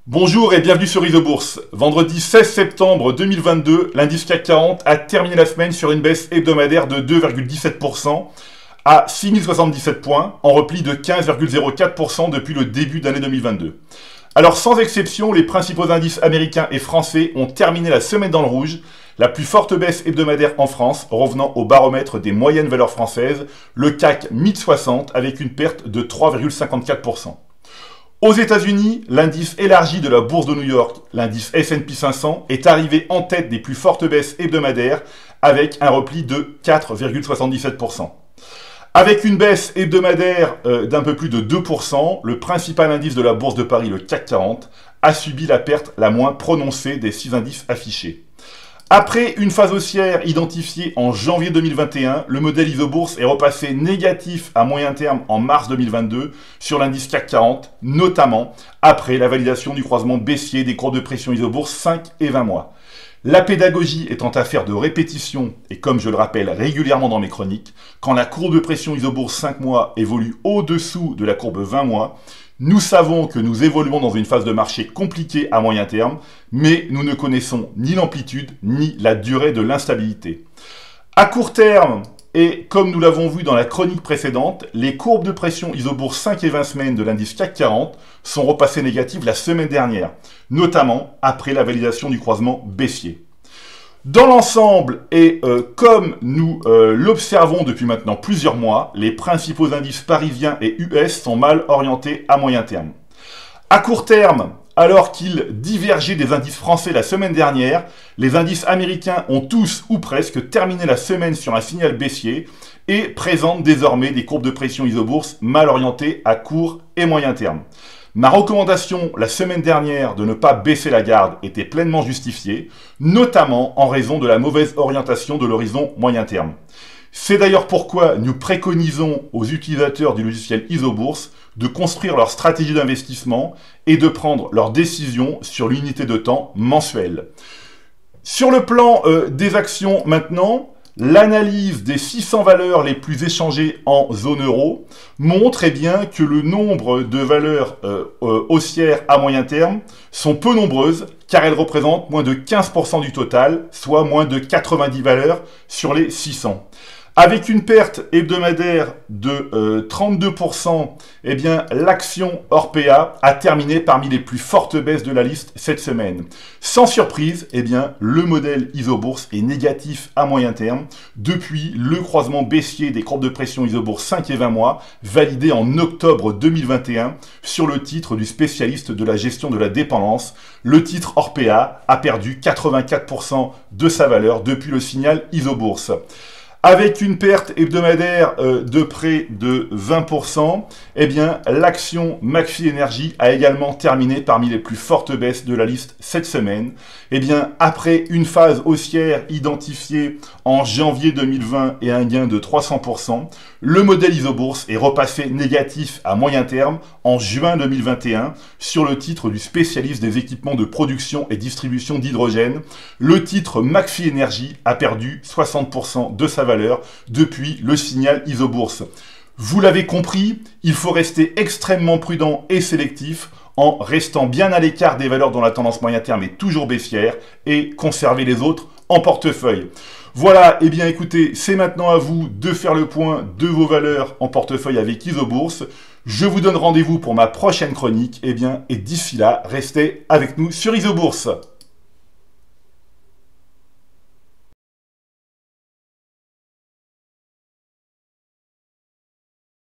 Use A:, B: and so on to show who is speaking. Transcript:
A: Bonjour et bienvenue sur Isobourse. Vendredi 16 septembre 2022, l'indice CAC 40 a terminé la semaine sur une baisse hebdomadaire de 2,17% à 6077 points, en repli de 15,04% depuis le début d'année 2022. Alors sans exception, les principaux indices américains et français ont terminé la semaine dans le rouge, la plus forte baisse hebdomadaire en France, revenant au baromètre des moyennes valeurs françaises, le CAC 1060 avec une perte de 3,54%. Aux États-Unis, l'indice élargi de la bourse de New York, l'indice S&P 500, est arrivé en tête des plus fortes baisses hebdomadaires avec un repli de 4,77%. Avec une baisse hebdomadaire d'un peu plus de 2%, le principal indice de la bourse de Paris, le CAC 40, a subi la perte la moins prononcée des 6 indices affichés. Après une phase haussière identifiée en janvier 2021, le modèle Isobourse est repassé négatif à moyen terme en mars 2022 sur l'indice CAC 40, notamment après la validation du croisement baissier des courbes de pression Isobourse 5 et 20 mois. La pédagogie étant affaire de répétition, et comme je le rappelle régulièrement dans mes chroniques, quand la courbe de pression Isobourse 5 mois évolue au-dessous de la courbe 20 mois, nous savons que nous évoluons dans une phase de marché compliquée à moyen terme, mais nous ne connaissons ni l'amplitude ni la durée de l'instabilité. À court terme, et comme nous l'avons vu dans la chronique précédente, les courbes de pression Isobourse 5 et 20 semaines de l'indice CAC 40 sont repassées négatives la semaine dernière, notamment après la validation du croisement baissier. Dans l'ensemble, et comme nous l'observons depuis maintenant plusieurs mois, les principaux indices parisiens et US sont mal orientés à moyen terme. À court terme, alors qu'ils divergeaient des indices français la semaine dernière, les indices américains ont tous ou presque terminé la semaine sur un signal baissier et présentent désormais des courbes de pression Isobourse mal orientées à court et moyen terme. Ma recommandation la semaine dernière de ne pas baisser la garde était pleinement justifiée, notamment en raison de la mauvaise orientation de l'horizon moyen terme. C'est d'ailleurs pourquoi nous préconisons aux utilisateurs du logiciel Isobourse de construire leur stratégie d'investissement et de prendre leurs décisions sur l'unité de temps mensuelle. Sur le plan des actions maintenant, l'analyse des 600 valeurs les plus échangées en zone euro montre bien que le nombre de valeurs haussières à moyen terme sont peu nombreuses car elles représentent moins de 15% du total, soit moins de 90 valeurs sur les 600. Avec une perte hebdomadaire de 32%, eh bien, l'action Orpea a terminé parmi les plus fortes baisses de la liste cette semaine. Sans surprise, eh bien, le modèle Isobourse est négatif à moyen terme depuis le croisement baissier des courbes de pression Isobourse 5 et 20 mois, validé en octobre 2021 sur le titre du spécialiste de la gestion de la dépendance. Le titre Orpea a perdu 84% de sa valeur depuis le signal Isobourse. Avec une perte hebdomadaire de près de 20%, eh bien, l'action Maxi Energy a également terminé parmi les plus fortes baisses de la liste cette semaine. Eh bien, après une phase haussière identifiée en janvier 2020 et un gain de 300%, le modèle Isobourse est repassé négatif à moyen terme en juin 2021 sur le titre du spécialiste des équipements de production et distribution d'hydrogène. Le titre Maxi Energy a perdu 60% de sa valeur depuis le signal Isobourse. Vous l'avez compris, il faut rester extrêmement prudent et sélectif en restant bien à l'écart des valeurs dont la tendance moyen terme est toujours baissière et conserver les autres en portefeuille. Voilà, eh bien écoutez, c'est maintenant à vous de faire le point de vos valeurs en portefeuille avec Isobourse. Je vous donne rendez-vous pour ma prochaine chronique, eh bien, et d'ici là, restez avec nous sur Isobourse.